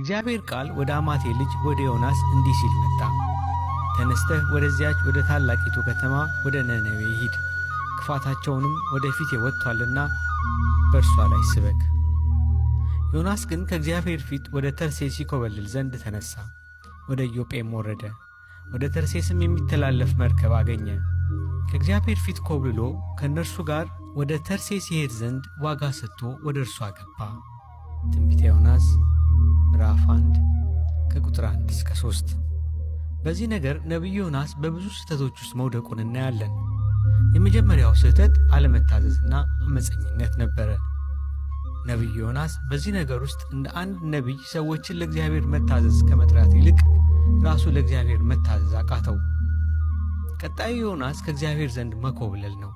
እግዚአብሔር ቃል ወደ አማቴ ልጅ ወደ ዮናስ እንዲህ ሲል መጣ። ተነስተህ ወደዚያች ወደ ታላቂቱ ከተማ ወደ ነነዌ ሂድ፣ ክፋታቸውንም ወደፊት ወጥቷልና በእርሷ ላይ ስበክ። ዮናስ ግን ከእግዚአብሔር ፊት ወደ ተርሴስ ይኮበልል ዘንድ ተነሣ። ወደ ኢዮጴም ወረደ። ወደ ተርሴስም የሚተላለፍ መርከብ አገኘ። ከእግዚአብሔር ፊት ኮብልሎ ከእነርሱ ጋር ወደ ተርሴስ ይሄድ ዘንድ ዋጋ ሰጥቶ ወደ እርሷ ገባ። ትንቢተ ዮናስ ምዕራፍ 1 ከቁጥር 1 እስከ 3። በዚህ ነገር ነቢዩ ዮናስ በብዙ ስህተቶች ውስጥ መውደቁን እናያለን። የመጀመሪያው ስህተት አለመታዘዝና አመፀኝነት ነበረ። ነቢዩ ዮናስ በዚህ ነገር ውስጥ እንደ አንድ ነቢይ ሰዎችን ለእግዚአብሔር መታዘዝ ከመጥራት ይልቅ ራሱ ለእግዚአብሔር መታዘዝ አቃተው። ቀጣዩ ዮናስ ከእግዚአብሔር ዘንድ መኮብለል ነው።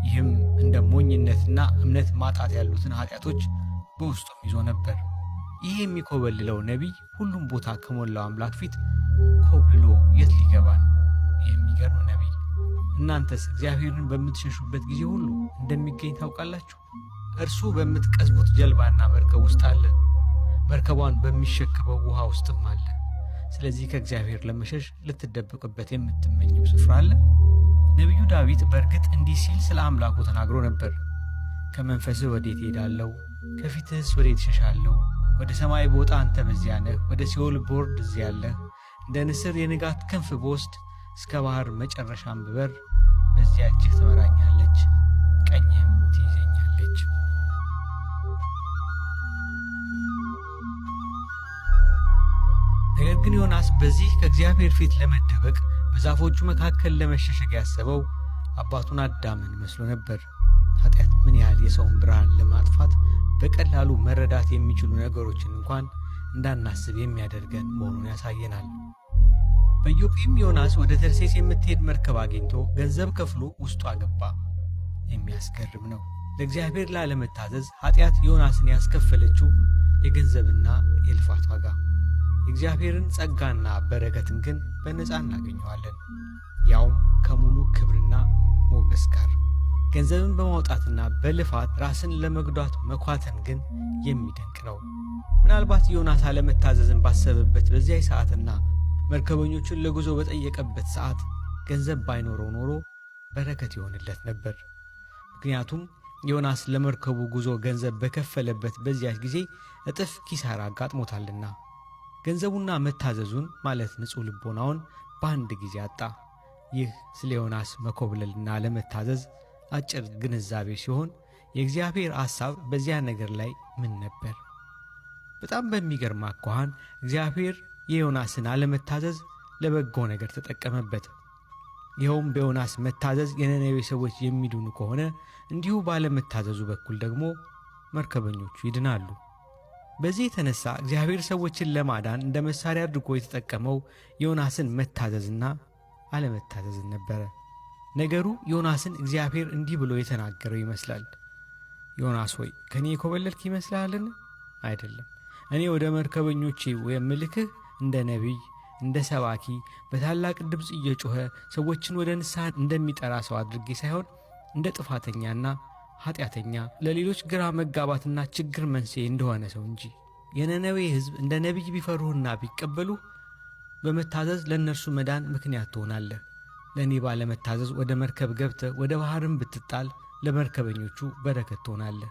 ይህም እንደ ሞኝነትና እምነት ማጣት ያሉትን ኃጢአቶች በውስጡም ይዞ ነበር። ይህ የሚኮበልለው ነቢይ ሁሉም ቦታ ከሞላው አምላክ ፊት ኮብልሎ የት ሊገባ ነው? የሚገርም ነቢይ። እናንተስ እግዚአብሔርን በምትሸሹበት ጊዜ ሁሉ እንደሚገኝ ታውቃላችሁ። እርሱ በምትቀዝቡት ጀልባና መርከብ ውስጥ አለ፣ መርከቧን በሚሸከመው ውሃ ውስጥም አለ። ስለዚህ ከእግዚአብሔር ለመሸሽ ልትደበቅበት የምትመኘው ስፍራ አለ። ነቢዩ ዳዊት በእርግጥ እንዲህ ሲል ስለ አምላኩ ተናግሮ ነበር። ከመንፈስህ ወዴት እሄዳለሁ? ከፊትህስ ወዴት እሸሻለሁ? ወደ ሰማይ ብወጣ አንተ በዚያ ነህ፣ ወደ ሲኦል ብወርድ እዚያ አለህ። እንደ ንስር የንጋት ክንፍ ብወስድ፣ እስከ ባህር መጨረሻም ብበር፣ በዚያ እጅህ ትመራኛለች፣ ቀኝህም ትይዘኛለች። ነገር ግን ዮናስ በዚህ ከእግዚአብሔር ፊት ለመደበቅ በዛፎቹ መካከል ለመሸሸግ ያሰበው አባቱን አዳምን መስሎ ነበር። ኃጢአት ምን ያህል የሰውን ብርሃን ለማጥፋት በቀላሉ መረዳት የሚችሉ ነገሮችን እንኳን እንዳናስብ የሚያደርገን መሆኑን ያሳየናል። በኢዮጴም ዮናስ ወደ ተርሴስ የምትሄድ መርከብ አግኝቶ ገንዘብ ከፍሎ ውስጡ አገባ። የሚያስገርም ነው። ለእግዚአብሔር ላለመታዘዝ ኃጢአት ዮናስን ያስከፈለችው የገንዘብና የልፋት ዋጋ። የእግዚአብሔርን ጸጋና በረከትን ግን በነፃ እናገኘዋለን፣ ያውም ከሙሉ ክብርና ሞገስ ጋር። ገንዘብን በማውጣትና በልፋት ራስን ለመጉዳት መኳተን ግን የሚደንቅ ነው። ምናልባት ዮናስ አለመታዘዝን ባሰበበት በዚያ ሰዓትና መርከበኞቹን ለጉዞ በጠየቀበት ሰዓት ገንዘብ ባይኖረው ኖሮ በረከት ይሆንለት ነበር። ምክንያቱም ዮናስ ለመርከቡ ጉዞ ገንዘብ በከፈለበት በዚያ ጊዜ እጥፍ ኪሳራ አጋጥሞታልና። ገንዘቡና መታዘዙን ማለት ንጹሕ ልቦናውን በአንድ ጊዜ አጣ። ይህ ስለ ዮናስ መኮብለልና አለመታዘዝ አጭር ግንዛቤ ሲሆን የእግዚአብሔር ሐሳብ በዚያ ነገር ላይ ምን ነበር? በጣም በሚገርም አኳኋን እግዚአብሔር የዮናስን አለመታዘዝ ለበጎ ነገር ተጠቀመበት። ይኸውም በዮናስ መታዘዝ የነነዌ ሰዎች የሚድኑ ከሆነ እንዲሁ ባለመታዘዙ በኩል ደግሞ መርከበኞቹ ይድናሉ። በዚህ የተነሳ እግዚአብሔር ሰዎችን ለማዳን እንደ መሳሪያ አድርጎ የተጠቀመው ዮናስን መታዘዝና አለመታዘዝን ነበረ። ነገሩ ዮናስን እግዚአብሔር እንዲህ ብሎ የተናገረው ይመስላል። ዮናስ ሆይ ከኔ የኮበለልክ ይመስልሃልን? አይደለም። እኔ ወደ መርከበኞቼ የምልክህ እንደ ነቢይ፣ እንደ ሰባኪ፣ በታላቅ ድምፅ እየጮኸ ሰዎችን ወደ ንስሐ እንደሚጠራ ሰው አድርጌ ሳይሆን እንደ ጥፋተኛና ኃጢአተኛ፣ ለሌሎች ግራ መጋባትና ችግር መንስኤ እንደሆነ ሰው እንጂ። የነነዌ ሕዝብ እንደ ነቢይ ቢፈሩህና ቢቀበሉ በመታዘዝ ለእነርሱ መዳን ምክንያት ትሆናለህ። ለእኔ ባለመታዘዝ ወደ መርከብ ገብተህ ወደ ባሕርም ብትጣል ለመርከበኞቹ በረከት ትሆናለህ።